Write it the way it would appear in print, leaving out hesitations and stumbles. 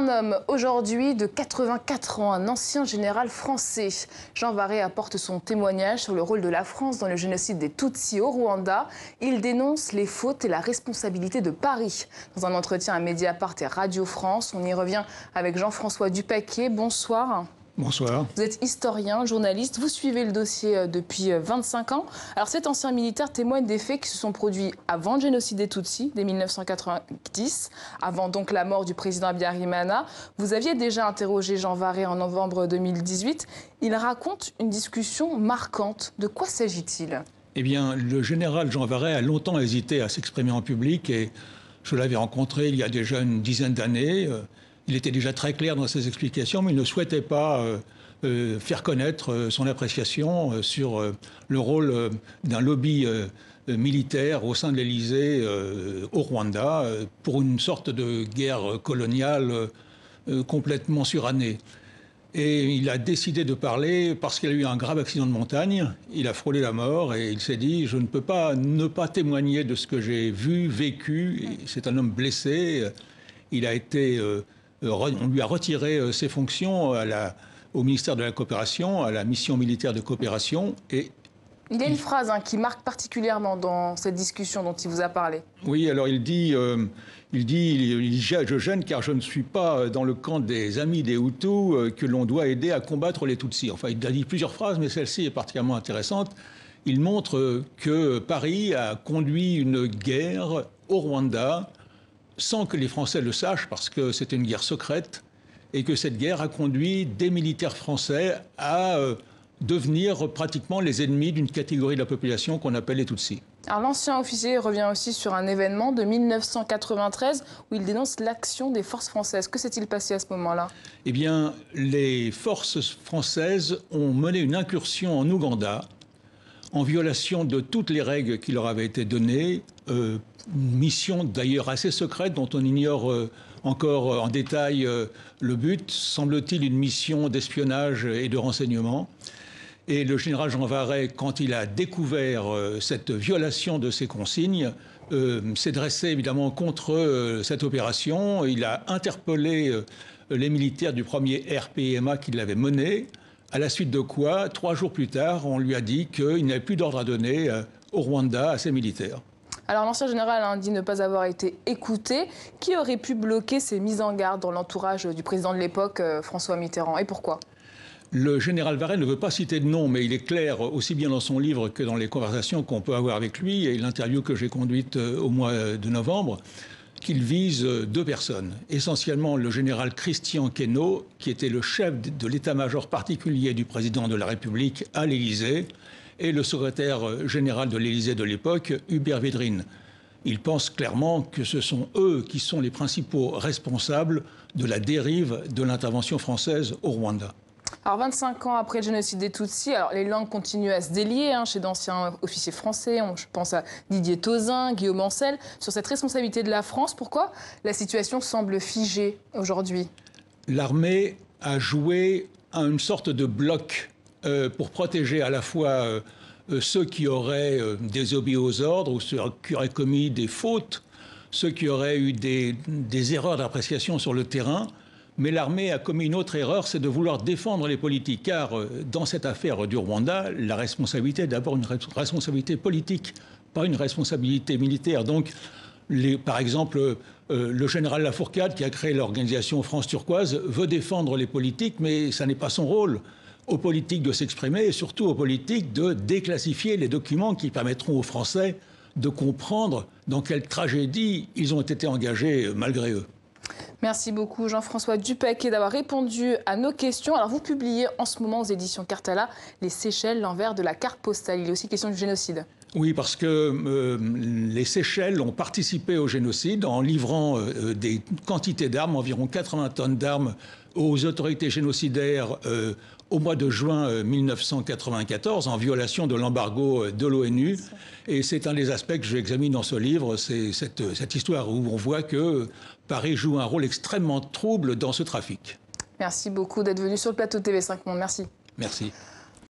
un homme aujourd'hui de 84 ans, un ancien général français. Jean Varret apporte son témoignage sur le rôle de la France dans le génocide des Tutsis au Rwanda. Il dénonce les fautes et la responsabilité de Paris. Dans un entretien à Mediapart et Radio France, on y revient avec Jean-François Dupaquet. Bonsoir. Bonsoir. Vous êtes historien, journaliste, vous suivez le dossier depuis 25 ans. Alors cet ancien militaire témoigne des faits qui se sont produits avant le génocide des Tutsis, dès 1990, avant donc la mort du président Habyarimana. Vous aviez déjà interrogé Jean Varret en novembre 2018. Il raconte une discussion marquante. De quoi s'agit-il ? Eh bien, le général Jean Varret a longtemps hésité à s'exprimer en public et je l'avais rencontré il y a déjà une dizaine d'années. Il était déjà très clair dans ses explications, mais il ne souhaitait pas faire connaître son appréciation sur le rôle d'un lobby militaire au sein de l'Élysée au Rwanda pour une sorte de guerre coloniale complètement surannée. Et il a décidé de parler parce qu'il a eu un grave accident de montagne. Il a frôlé la mort et il s'est dit « je ne peux pas ne pas témoigner de ce que j'ai vu, vécu ». C'est un homme blessé. Il a été... on lui a retiré ses fonctions au ministère de la Coopération, à la mission militaire de coopération. Et il y a une phrase qui marque particulièrement dans cette discussion dont il vous a parlé. Oui, alors il dit je gêne car je ne suis pas dans le camp des amis des Hutus que l'on doit aider à combattre les Tutsis. Enfin, il a dit plusieurs phrases, mais celle-ci est particulièrement intéressante. Il montre que Paris a conduit une guerre au Rwanda sans que les Français le sachent, parce que c'était une guerre secrète, et que cette guerre a conduit des militaires français à devenir pratiquement les ennemis d'une catégorie de la population qu'on appelle les Tutsis. Alors l'ancien officier revient aussi sur un événement de 1993 où il dénonce l'action des forces françaises. Que s'est-il passé à ce moment-là ? Eh bien, les forces françaises ont mené une incursion en Ouganda, en violation de toutes les règles qui leur avaient été données, une mission d'ailleurs assez secrète dont on ignore encore en détail le but, semble-t-il une mission d'espionnage et de renseignement. Et le général Jean Varret, quand il a découvert cette violation de ces consignes, s'est dressé évidemment contre cette opération. Il a interpellé les militaires du premier RPMA qui l'avaient menée. À la suite de quoi, 3 jours plus tard, on lui a dit qu'il n'avait plus d'ordre à donner au Rwanda à ses militaires. Alors l'ancien général dit ne pas avoir été écouté. Qui aurait pu bloquer ces mises en garde dans l'entourage du président de l'époque, François Mitterrand, et pourquoi ? Le général Varret ne veut pas citer de nom, mais il est clair, aussi bien dans son livre que dans les conversations qu'on peut avoir avec lui, et l'interview que j'ai conduite au mois de novembre, qu'il vise 2 personnes. Essentiellement le général Christian Queneau, qui était le chef de l'état-major particulier du président de la République à l'Élysée, et le secrétaire général de l'Élysée de l'époque, Hubert Védrine. Il pense clairement que ce sont eux qui sont les principaux responsables de la dérive de l'intervention française au Rwanda. Alors 25 ans après le génocide des Tutsis, alors les langues continuent à se délier chez d'anciens officiers français. Je pense à Didier Tauzin, Guillaume Ancel, sur cette responsabilité de la France. Pourquoi la situation semble figée aujourd'hui ? L'armée a joué à une sorte de bloc pour protéger à la fois ceux qui auraient désobéi aux ordres ou ceux qui auraient commis des fautes, ceux qui auraient eu des erreurs d'appréciation sur le terrain. Mais l'armée a commis une autre erreur, c'est de vouloir défendre les politiques. Car dans cette affaire du Rwanda, la responsabilité est d'abord une responsabilité politique, pas une responsabilité militaire. Donc, par exemple, le général Lafourcade, qui a créé l'organisation France Turquoise, veut défendre les politiques, mais ça n'est pas son rôle. Aux politiques de s'exprimer et surtout aux politiques de déclassifier les documents qui permettront aux Français de comprendre dans quelle tragédie ils ont été engagés malgré eux. Merci beaucoup Jean-François Dupaquet d'avoir répondu à nos questions. Alors vous publiez en ce moment aux éditions Cartala Les Seychelles, l'envers de la carte postale. Il est aussi question du génocide. Oui, parce que les Seychelles ont participé au génocide en livrant des quantités d'armes, environ 80 tonnes d'armes, aux autorités génocidaires au mois de juin 1994, en violation de l'embargo de l'ONU. Et c'est un des aspects que j'examine dans ce livre, c'est cette histoire où on voit que Paris joue un rôle extrêmement trouble dans ce trafic. Merci beaucoup d'être venu sur le plateau de TV5 Monde. Merci. Merci.